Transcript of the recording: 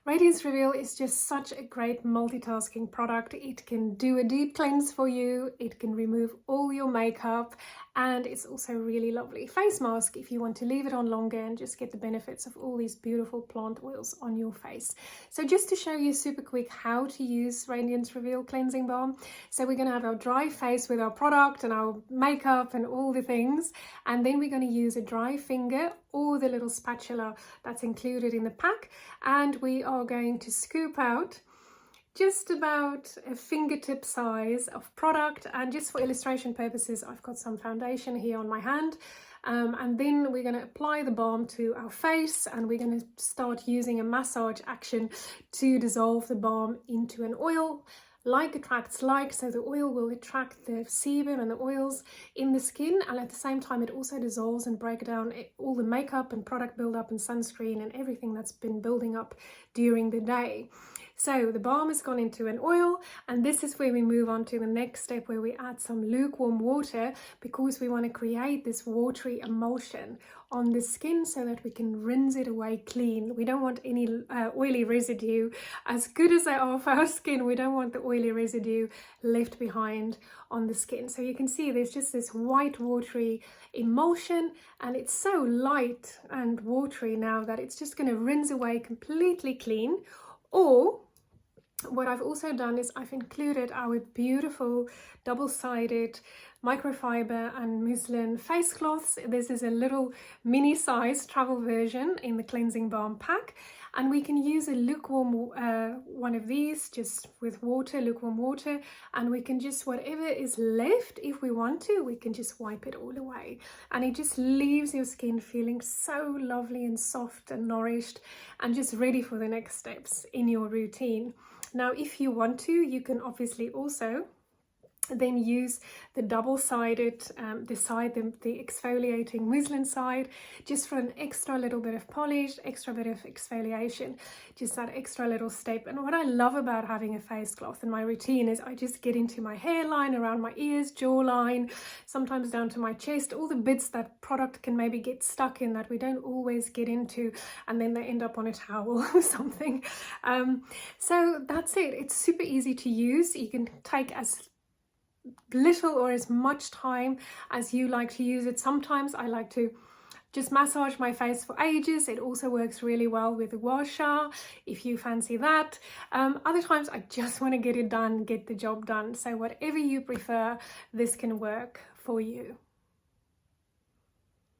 Radiance Reveal is just such a great multitasking product. It can do a deep cleanse for you, it can remove all your makeup, and it's also a really lovely face mask if you want to leave it on longer and just get the benefits of all these beautiful plant oils on your face. So just to show you super quick how to use Radiance Reveal Cleansing Balm. So we're going to have our dry face with our product and our makeup and all the things, and then we're going to use a dry finger or the little spatula that's included in the pack, and we are going to scoop out just about a fingertip size of product. And just for illustration purposes, I've got some foundation here on my hand, and then we're going to apply the balm to our face, and we're going to start using a massage action to dissolve the balm into an oil. Like attracts like, so the oil will attract the sebum and the oils in the skin, and at the same time it also dissolves and breaks down all the makeup and product buildup and sunscreen and everything that's been building up during the day. So the balm has gone into an oil, and this is where we move on to the next step, where we add some lukewarm water, because we want to create this watery emulsion on the skin so that we can rinse it away clean. We don't want any oily residue. As good as they are for our skin, we don't want the oily residue left behind on the skin. So you can see there's just this white watery emulsion, and it's so light and watery now that it's just going to rinse away completely clean. Or what I've also done is I've included our beautiful double-sided microfiber and muslin face cloths. This is a little mini size travel version in the cleansing balm pack, and we can use a lukewarm one of these just with water, lukewarm water, and we can just, whatever is left, if we want to, we can just wipe it all away, and it just leaves your skin feeling so lovely and soft and nourished and just ready for the next steps in your routine. Now, if you want to, you can obviously also then use the double-sided, the exfoliating muslin side, just for an extra little bit of polish, extra bit of exfoliation, just that extra little step. And what I love about having a face cloth in my routine is I just get into my hairline, around my ears, jawline, sometimes down to my chest, all the bits that product can maybe get stuck in that we don't always get into, and then they end up on a towel or something. So that's it. It's super easy to use. You can take as little or as much time as you like to use it. Sometimes I like to just massage my face for ages. It also works really well with the gua sha if you fancy that. Other times I just want to get it done, get the job done. So whatever you prefer, this can work for you.